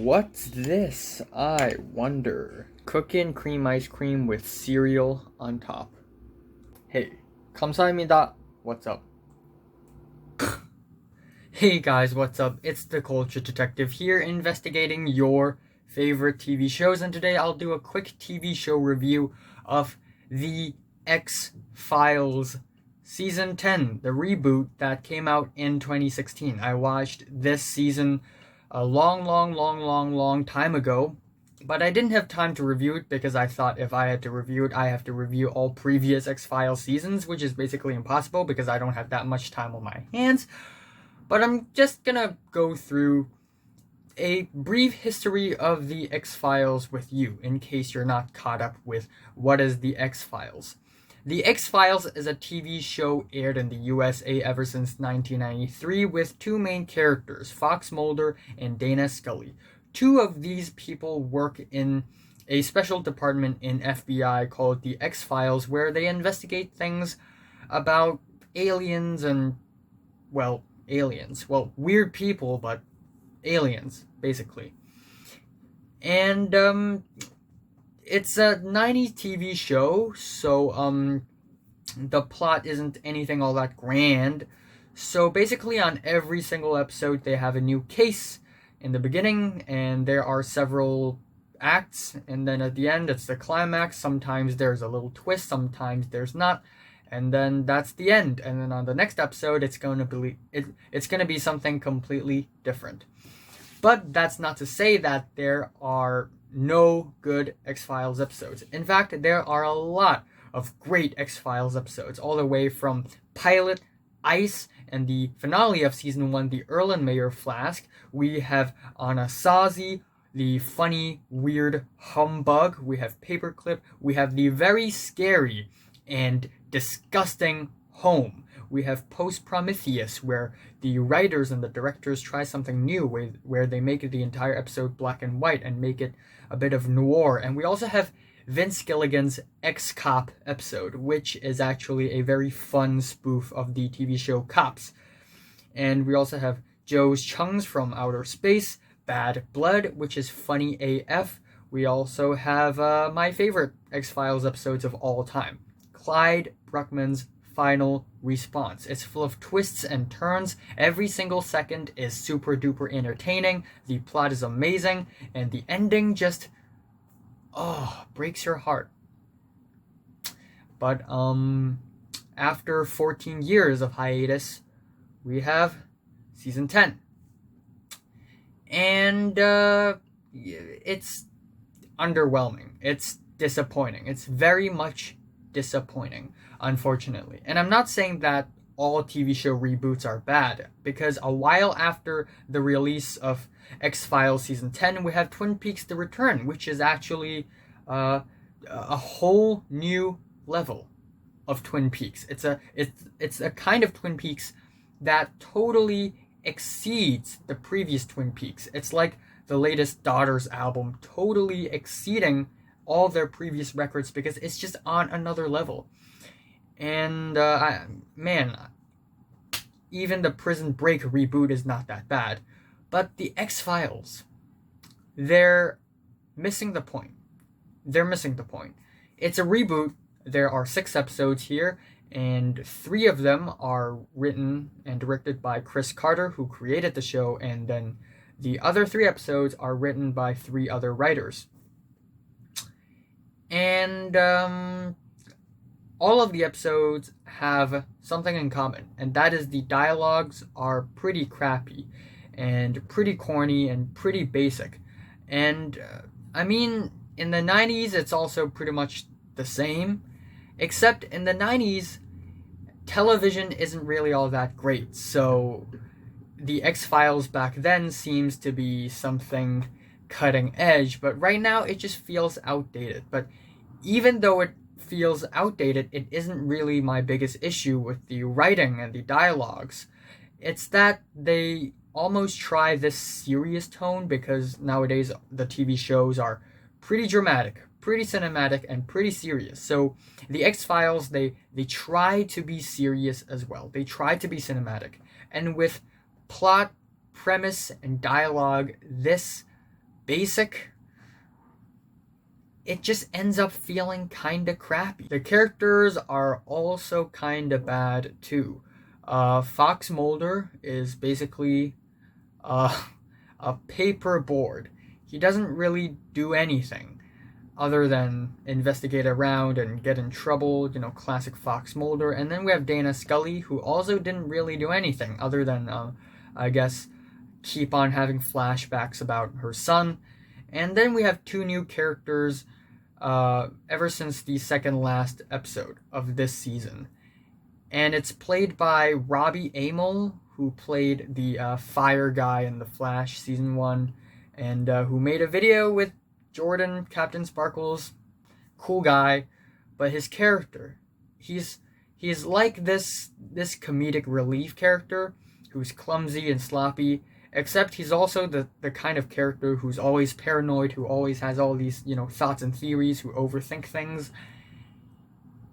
What's this, I wonder? Cooking cream ice cream with cereal on top. Hey, 감사합니다. What's up? Hey guys, what's up? It's the Culture Detective here, investigating your favorite TV shows, and today I'll do a quick TV show review of The X-Files Season 10, the reboot that came out in 2016. I watched this season a long time ago, but I didn't have time to review it because I thought if I had to review it, I have to review all previous X-Files seasons, which is basically impossible because I don't have that much time on my hands. But I'm just gonna go through a brief history of the X-Files with you, in case you're not caught up with what is the X-Files. The X-Files is a TV show aired in the USA ever since 1993 with two main characters, Fox Mulder and Dana Scully. Two of these people work in a special department in FBI called the X-Files, where they investigate things about aliens and, weird people, but aliens, basically. And, it's a 90s TV show, so, the plot isn't anything all that grand. So basically on every single episode, they have a new case in the beginning, and there are several acts, and then at the end, it's the climax. Sometimes there's a little twist, sometimes there's not. And then that's the end. And then on the next episode, it's going to be something completely different. But that's not to say that there are no good X-Files episodes. In fact, there are a lot of great X-Files episodes, all the way from Pilot, Ice, and the finale of Season 1, the Erlenmeyer Flask. We have Anasazi, the funny, weird humbug. We have Paperclip. We have the very scary and disgusting Home. We have Post-Prometheus, where the writers and the directors try something new, where they make the entire episode black and white and make it a bit of noir. And we also have Vince Gilligan's Ex-Cop episode, which is actually a very fun spoof of the TV show Cops. And we also have Joe's Chungs from Outer Space, Bad Blood, which is funny AF. We also have my favorite X-Files episodes of all time, Clyde Bruckman's Final Response. It's full of twists and turns. Every single second is super duper entertaining. The plot is amazing, and the ending just breaks your heart. But after 14 years of hiatus, we have season 10. And it's underwhelming. It's disappointing. It's very much disappointing, unfortunately. And I'm not saying that all TV show reboots are bad, because a while after the release of X-Files Season 10, we have Twin Peaks: The Return, which is actually a whole new level of Twin Peaks. It's a kind of Twin Peaks that totally exceeds the previous Twin Peaks. It's like the latest Daughters album totally exceeding all their previous records, because it's just on another level. And even the Prison Break reboot is not that bad. But the X-Files, they're missing the point. It's a reboot. There are 6 episodes here, and 3 of them are written and directed by Chris Carter, who created the show, and then the other 3 episodes are written by 3 other writers. And all of the episodes have something in common, and that is the dialogues are pretty crappy and pretty corny and pretty basic. And in the 90s, it's also pretty much the same, except in the 90s, television isn't really all that great. So the X-Files back then seems to be something cutting edge, but right now it just feels outdated. But even though it feels outdated, it isn't really my biggest issue with the writing and the dialogues. It's that they almost try this serious tone, because nowadays the TV shows are pretty dramatic, pretty cinematic, and pretty serious. So the X-Files, they try to be serious as well. They try to be cinematic. And with plot, premise, and dialogue this basic, it just ends up feeling kinda crappy. The characters are also kinda bad too. Fox Mulder is basically uh, a paper board. He doesn't really do anything other than investigate around and get in trouble, classic Fox Mulder. And then we have Dana Scully, who also didn't really do anything other than, I guess, keep on having flashbacks about her son. And then we have two new characters ever since the second last episode of this season. And it's played by Robbie Amell, who played the fire guy in The Flash season 1, and who made a video with Jordan, Captain Sparkles, cool guy, but his character, he's like this comedic relief character who's clumsy and sloppy, except he's also the kind of character who's always paranoid, who always has all these, thoughts and theories, who overthink things,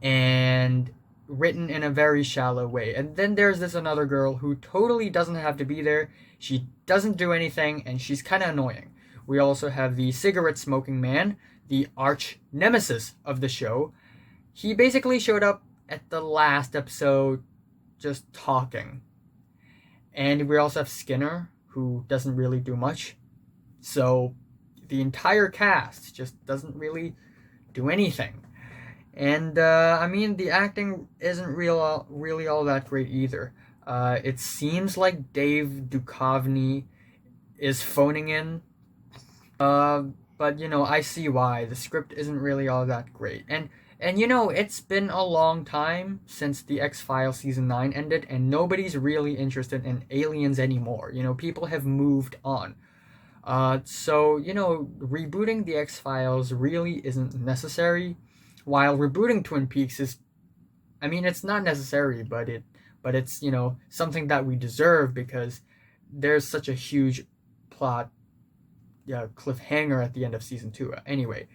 and written in a very shallow way. And then there's this another girl who totally doesn't have to be there. She doesn't do anything, and she's kind of annoying. We also have the cigarette smoking man, the arch nemesis of the show. He basically showed up at the last episode just talking. And we also have Skinner, who doesn't really do much. So the entire cast just doesn't really do anything. And the acting isn't really all that great either. It seems like Dave Duchovny is phoning in. But I see why. The script isn't really all that great. And it's been a long time since the X-Files season 9 ended, and nobody's really interested in aliens anymore. People have moved on. So rebooting the X-Files really isn't necessary. While rebooting Twin Peaks is, it's not necessary, but it's something that we deserve because there's such a huge plot cliffhanger at the end of season 2. Anyway,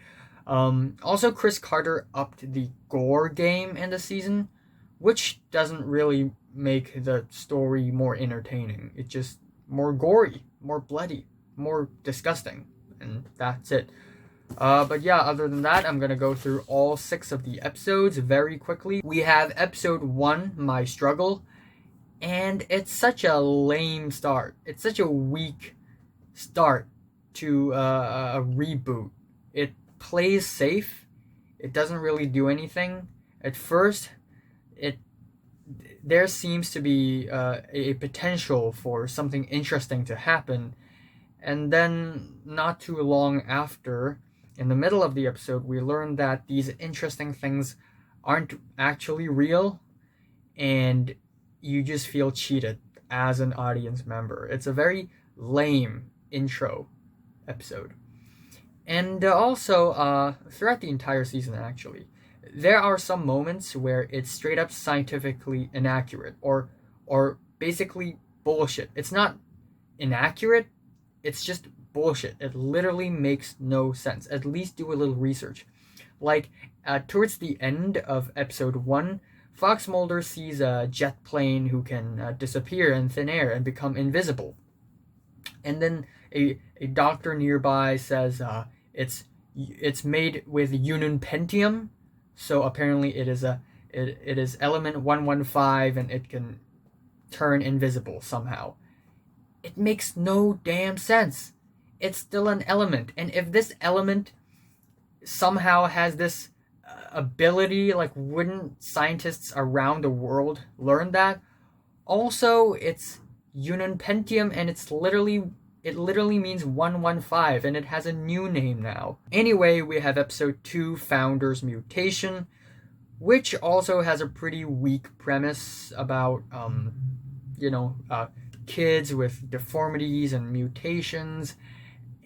also Chris Carter upped the gore game in the season, which doesn't really make the story more entertaining. It's just more gory, more bloody, more disgusting, and that's it. But yeah, other than that, I'm gonna go through all 6 of the episodes very quickly. We have episode 1, My Struggle, and it's such a lame start. It's such a weak start to a reboot. It plays safe. It doesn't really do anything. At first, there seems to be a potential for something interesting to happen, and then not too long after, in the middle of the episode, we learn that these interesting things aren't actually real, and you just feel cheated as an audience member. It's a very lame intro episode. And also, throughout the entire season, actually, there are some moments where it's straight up scientifically inaccurate, or basically bullshit. It's not inaccurate, it's just bullshit. It literally makes no sense. At least do a little research. Like, towards the end of episode 1, Fox Mulder sees a jet plane who can disappear in thin air and become invisible. And then a doctor nearby says it's made with ununpentium, so apparently it is element 115, and it can turn invisible somehow. It makes no damn sense. It's still an element, and if this element somehow has this ability, like, wouldn't scientists around the world learn that? Also, it's ununpentium, and it literally means 115, and it has a new name now. Anyway, we have episode 2, Founder's Mutation, which also has a pretty weak premise about kids with deformities and mutations.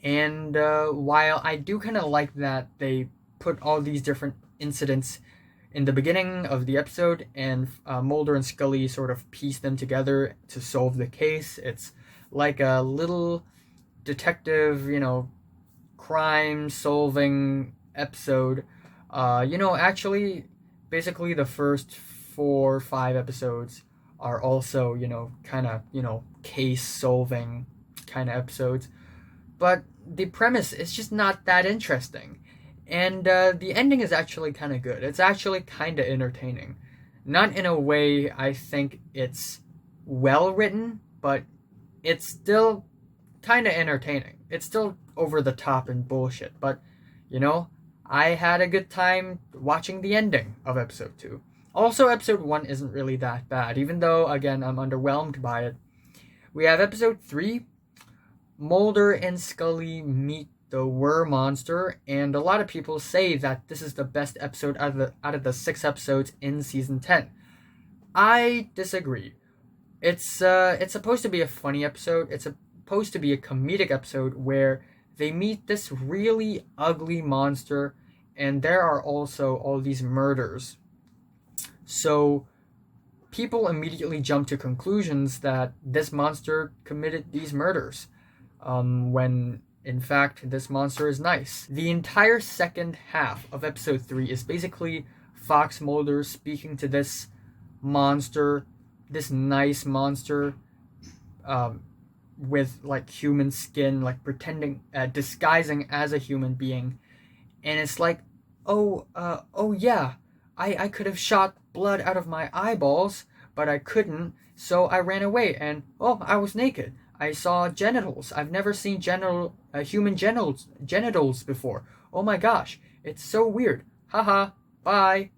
And while I do kind of like that they put all these different incidents in the beginning of the episode, and Mulder and Scully sort of piece them together to solve the case. It's like a little detective, crime-solving episode. Actually, basically the first 4 or 5 episodes are also, kind of, case-solving kind of episodes. but the premise is just not that interesting. And the ending is actually kind of good. It's actually kind of entertaining. Not in a way I think it's well written, but it's still kind of entertaining. It's still over the top and bullshit, but you know, I had a good time watching the ending of episode 2. Also, episode 1 isn't really that bad, even though, again, I'm underwhelmed by it. We have episode 3, Mulder and Scully meet the Were monster, and a lot of people say that this is the best episode out of the 6 episodes in season 10. I disagree. It's supposed to be a funny episode. It's supposed to be a comedic episode where they meet this really ugly monster, and there are also all these murders. So people immediately jump to conclusions that this monster committed these murders, when in fact this monster is nice. The entire second half of episode 3 is basically Fox Mulder speaking to this monster, this nice monster, with like human skin, like pretending, disguising as a human being, and it's like, oh yeah, I could have shot blood out of my eyeballs, but I couldn't, so I ran away, and oh, I was naked. I saw genitals. I've never seen human genitals before. Oh my gosh, it's so weird. Haha, bye.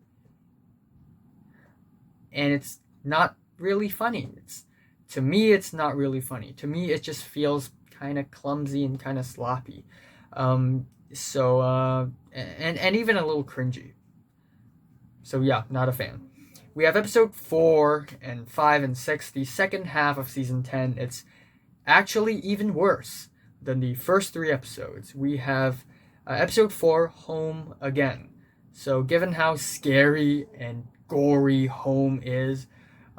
And it's not really funny. To me, it's not really funny. To me, it just feels kind of clumsy and kind of sloppy. And even a little cringy. So yeah, not a fan. We have episode 4 and 5 and 6, the second half of season 10. It's actually even worse than the first 3 episodes. We have episode 4, Home Again. So given how scary and gory Home is,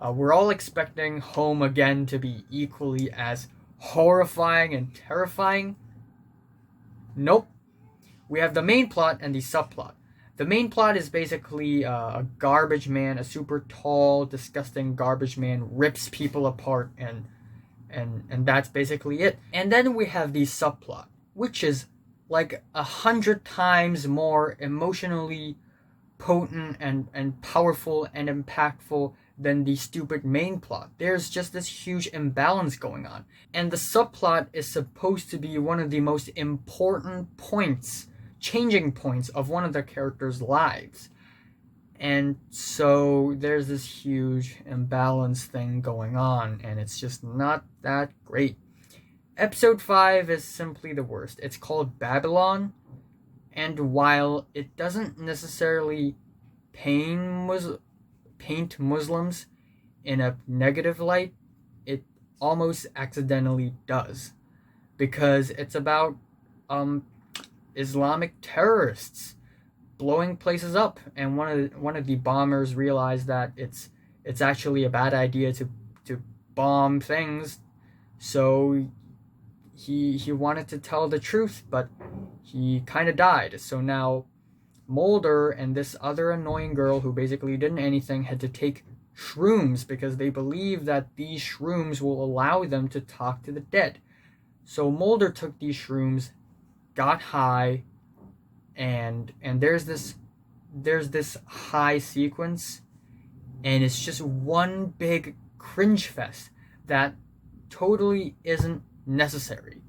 we're all expecting Home Again to be equally as horrifying and terrifying. Nope. We have the main plot and the subplot. The main plot is basically a garbage man, a super tall, disgusting garbage man rips people apart, and that's basically it. And then we have the subplot, which is like 100 times more emotionally potent and powerful and impactful than the stupid main plot. There's just this huge imbalance going on. And the subplot is supposed to be one of the most important points, changing points of one of the characters' lives. And so there's this huge imbalance thing going on, and it's just not that great. Episode 5 is simply the worst. It's called Babylon, and while it doesn't necessarily paint Muslims in a negative light, it almost accidentally does, because it's about Islamic terrorists blowing places up, and one of the bombers realized that it's actually a bad idea to bomb things, so he wanted to tell the truth, but he kind of died. So now Mulder and this other annoying girl who basically didn't anything had to take shrooms because they believe that these shrooms will allow them to talk to the dead. So Mulder took these shrooms, got high, and there's this high sequence, and it's just one big cringe fest that totally isn't necessary.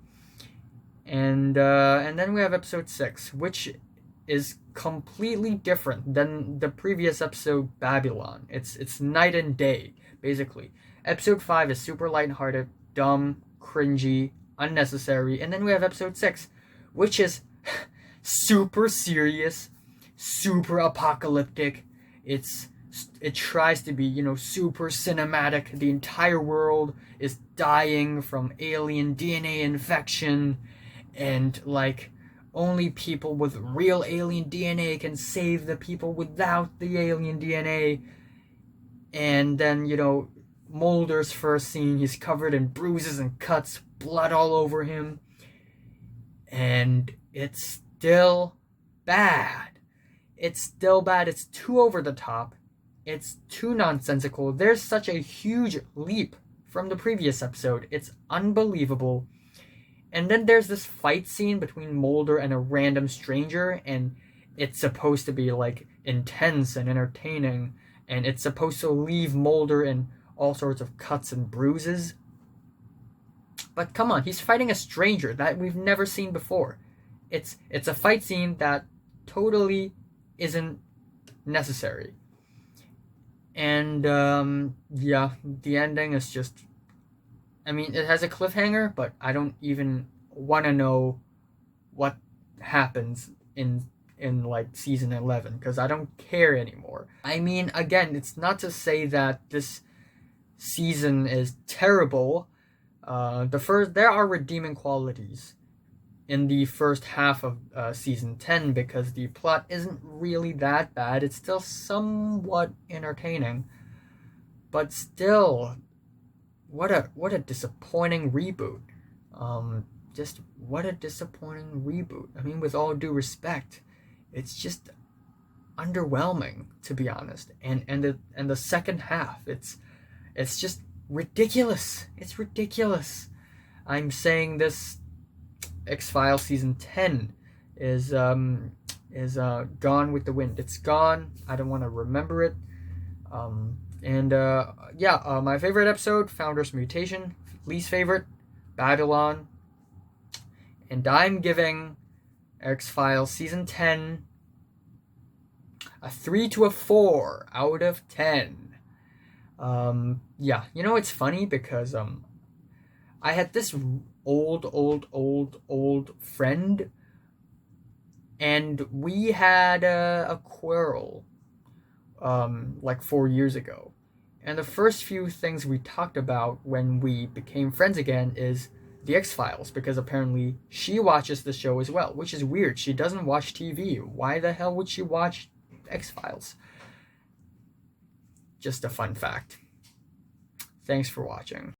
And then we have episode 6, which is completely different than the previous episode, Babylon. It's night and day, basically. Episode 5 is super lighthearted, dumb, cringy, unnecessary, and then we have episode 6, which is super serious, super apocalyptic. It tries to be, super cinematic. The entire world is dying from alien DNA infection, and like only people with real alien DNA can save the people without the alien DNA. And then, Mulder's first scene, he's covered in bruises and cuts, blood all over him. And it's still bad. It's still bad. It's too over the top. It's too nonsensical. There's such a huge leap from the previous episode. It's unbelievable. And then there's this fight scene between Mulder and a random stranger, and it's supposed to be like intense and entertaining, and it's supposed to leave Mulder in all sorts of cuts and bruises. But come on, he's fighting a stranger that we've never seen before. It's a fight scene that totally isn't necessary. And yeah, the ending is just, I mean, it has a cliffhanger, but I don't even want to know what happens in like season 11 because I don't care anymore. I mean, again, it's not to say that this season is terrible. There are redeeming qualities in the first half of season 10 because the plot isn't really that bad. It's still somewhat entertaining, but still, what a disappointing reboot. Just what a disappointing reboot. I mean, with all due respect, it's just underwhelming, to be honest. And the second half, it's just ridiculous. It's ridiculous. I'm saying this X-Files season 10 is gone with the wind. It's gone. I don't want to remember it. My favorite episode, Founders Mutation. Least favorite, Babylon. And I'm giving X-Files season 10 a 3 to a 4 out of 10. It's funny because I had this old friend, and we had a quarrel like 4 years ago. And the first few things we talked about when we became friends again is the X-Files, because apparently she watches the show as well, which is weird. She doesn't watch TV. Why the hell would she watch X-Files? Just a fun fact. Thanks for watching.